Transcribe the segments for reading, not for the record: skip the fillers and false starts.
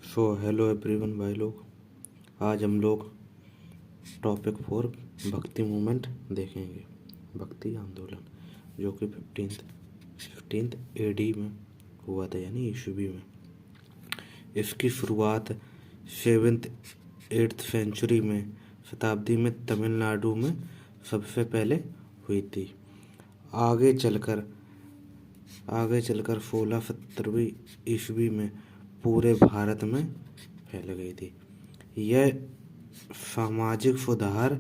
Hello everyone भाई लोग। आज हम लोग टॉपिक 4 भक्ति मूवमेंट देखेंगे। भक्ति आंदोलन जो कि 15th AD में हुआ था, यानी ईस्वी में। इसकी शुरुआत 7th 8th सेंचुरी में शताब्दी में तमिलनाडु में सबसे पहले हुई थी। आगे चलकर 1617वीं ईस्वी में पूरे भारत में फैल गई थी। यह सामाजिक सुधार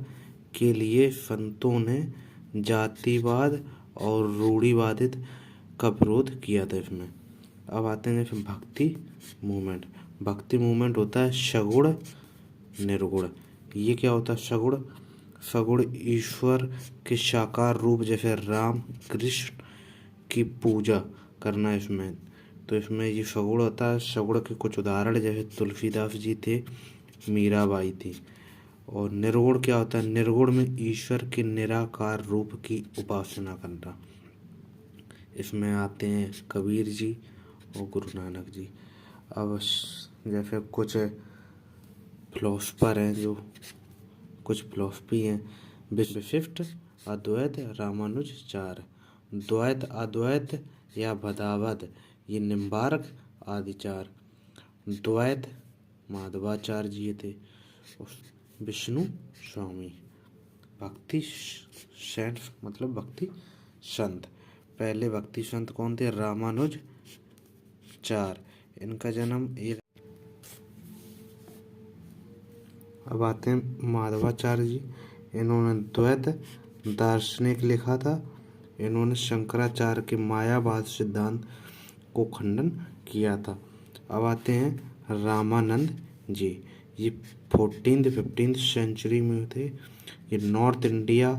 के लिए संतों ने जातिवाद और रूढ़िवादित का विरोध किया था। इसमें अब आते हैं भक्ति मूवमेंट। भक्ति मूवमेंट होता है सगुण निर्गुण। ये क्या होता है? सगुण ईश्वर के साकार रूप जैसे राम कृष्ण की पूजा करना। इसमें ये सगुण होता है। सगुण के कुछ उदाहरण जैसे तुलसीदास जी थे, मीराबाई थी। और निर्गुण क्या होता है? निर्गुण में ईश्वर के निराकार रूप की उपासना करना। इसमें आते हैं कबीर जी और गुरु नानक जी। अब जैसे कुछ फिलोसफर हैं, जो कुछ फिलोसफी हैं। विशिष्ट, अद्वैत, रामानुजाचार्य। द्वैत, अद्वैत या भदावद, ये निम्बार्क आदि चार। द्वैत माधवाचार्य जी थे। विष्णु स्वामी। भक्ति सेंट मतलब भक्ति संत। पहले भक्ति संत कौन थे? रामानुजाचार्य। इनका जन्म अब आते हैं माधवाचार्य जी। इन्होंने द्वैत दार्शनिक लिखा था। इन्होंने शंकराचार्य के मायावाद सिद्धांत को खंडन किया था। अब आते हैं रामानंद जी। ये 14th-15th सेंचुरी में थे। ये नॉर्थ इंडिया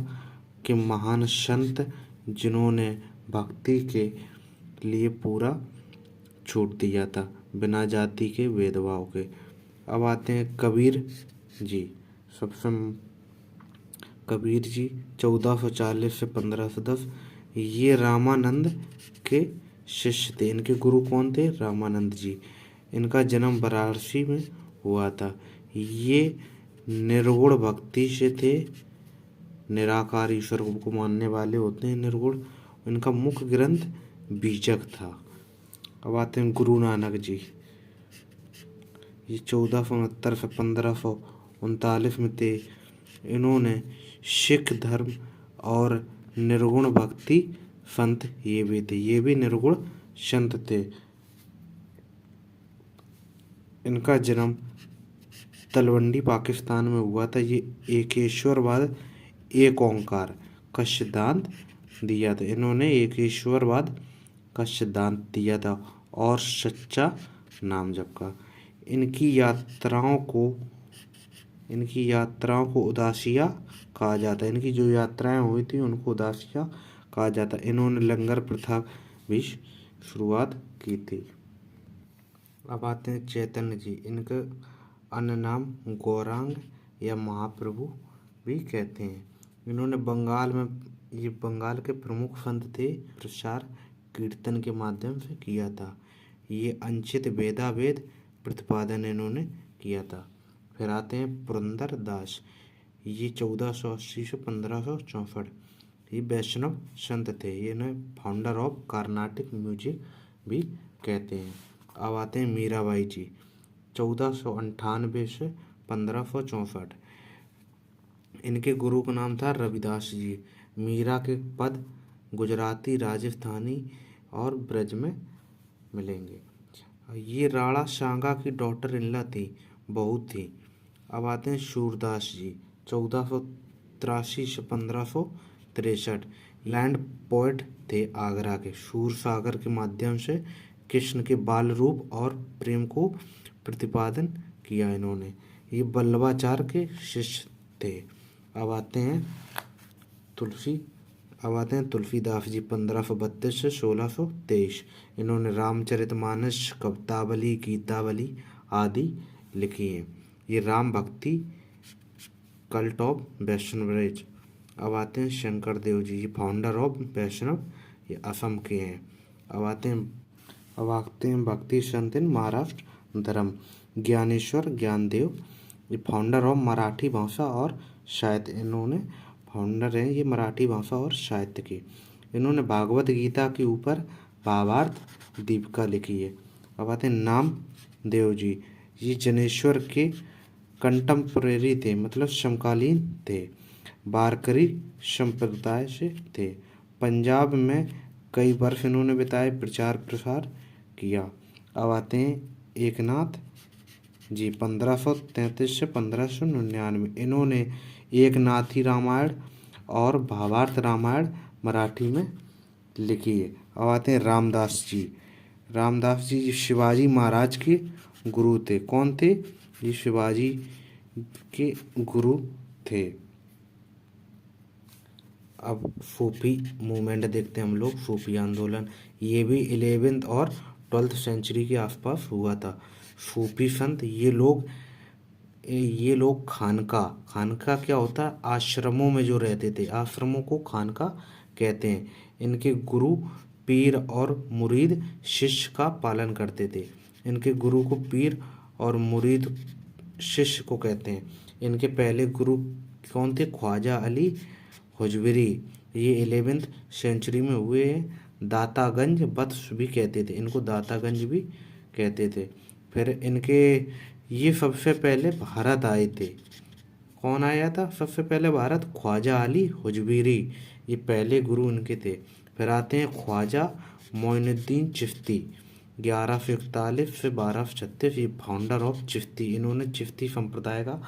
के महान संत जिन्होंने भक्ति के लिए पूरा छूट दिया था, बिना जाति के भेदभाव के। अब आते हैं कबीर जी। कबीर जी 1440 से 1510। ये रामानंद के शिष्य थे। इनके गुरु कौन थे? रामानंद जी। इनका जन्म वाराणसी में हुआ था। ये निर्गुण भक्ति से थे। निराकार ईश्वर को मानने वाले होते हैं निर्गुण। इनका मुख्य ग्रंथ बीजक था। अब आते हैं गुरु नानक जी। ये 1469 से 1539 में थे। इन्होंने सिख धर्म और निर्गुण भक्ति संत ये भी निर्गुण संत थे। इनका जन्म तलवंडी पाकिस्तान में हुआ था। ये एकेश्वरवाद, एक ओंकार का सिद्धांत दिया था। इन्होंने एकेश्वरवाद का सिद्धांत दिया था और सच्चा नाम जप का। इनकी यात्राओं को उदासिया कहा जाता है। इनकी जो यात्राएं हुई थी उनको उदासिया कहा जाता है। इन्होंने लंगर प्रथा भी शुरुआत की थी। अब आते हैं चैतन्य जी। इनका अन्य नाम गौरांग या महाप्रभु भी कहते हैं। इन्होंने बंगाल के प्रमुख संत थे। प्रचार कीर्तन के माध्यम से किया था। ये अंचित वेदावेद प्रतिपादन इन्होंने किया था। फिर आते हैं पुरंदर दास। ये 1480 से 1564। ये वैष्णव संत थे। ये इन्हें फाउंडर ऑफ कार्नाटिक म्यूजिक भी कहते हैं। अब आते हैं मीराबाई जी। 1498 से 1564। इनके गुरु का नाम था रविदास जी। मीरा के पद गुजराती, राजस्थानी और ब्रज में मिलेंगे। ये राणा सांगा की डॉटर इनला थी, बहू थी। अब आते हैं सूरदास जी। 1483 से 1563। लैंड पोएट थे आगरा के। सूर सागर के माध्यम से कृष्ण के बाल रूप और प्रेम को प्रतिपादन किया इन्होंने। ये वल्लभाचार्य के शिष्य थे। अब आते हैं तुलसीदास जी। 1532 से 1623। इन्होंने रामचरितमानस, कवितावली, गीतावली आदि लिखी हैं। ये राम भक्ति, कल्ट ऑफ वैष्णवरेज। अब आते हैं शंकर देव जी। ये फाउंडर ऑफ वैष्णव, ये असम के हैं। अब आते हैं भक्ति संत इन महाराष्ट्र, धर्म। ज्ञानेश्वर ज्ञानदेव ये फाउंडर ऑफ मराठी भाषा और साहित्य, इन्होंने फाउंडर हैं ये मराठी भाषा और साहित्य के। इन्होंने भागवत गीता के ऊपर भावार्थ दीपिका लिखी है। अब आते हैं नामदेव जी, ये जनेश्वर के कंटेम्परेरी थे, मतलब समकालीन थे। वारकरी संप्रदाय से थे। पंजाब में कई वर्ष इन्होंने बिताए, प्रचार प्रसार किया। अब आते हैं एकनाथ जी, 1533 से 1599। इन्होंने एकनाथी रामायण और भावार्थ रामायण मराठी में लिखी है। अब आते हैं रामदास जी। रामदास जी शिवाजी महाराज के गुरु थे। कौन थे? ये शिवाजी के गुरु थे। अब सूफी मूवमेंट देखते हैं हम लोग। सूफी आंदोलन ये भी 11वीं और 12वीं सेंचुरी के आसपास हुआ था। सूफी संत ये लोग खानका क्या होता है? आश्रमों में जो रहते थे, आश्रमों को खानका कहते हैं। इनके गुरु पीर और मुरीद शिष्य का पालन करते थे। इनके गुरु को पीर और मुरीद शिष्य को कहते हैं। इनके पहले गुरु कौन थे? ख्वाजा अली हुजविरी, ये 11वीं सेंचुरी में हुए हैं। दातागंज बख्श भी कहते थे इनको, दातागंज भी कहते थे। फिर इनके ये सबसे पहले भारत आए थे। कौन आया था सबसे पहले भारत? ख्वाजा अली हुजविरी, ये पहले गुरु इनके थे। फिर आते हैं ख्वाजा मोइनुद्दीन चिश्ती, 1141 से 1236, ये फाउंडर ऑफ चिश्ती। इन्होंने चिश्ती संप्रदाय का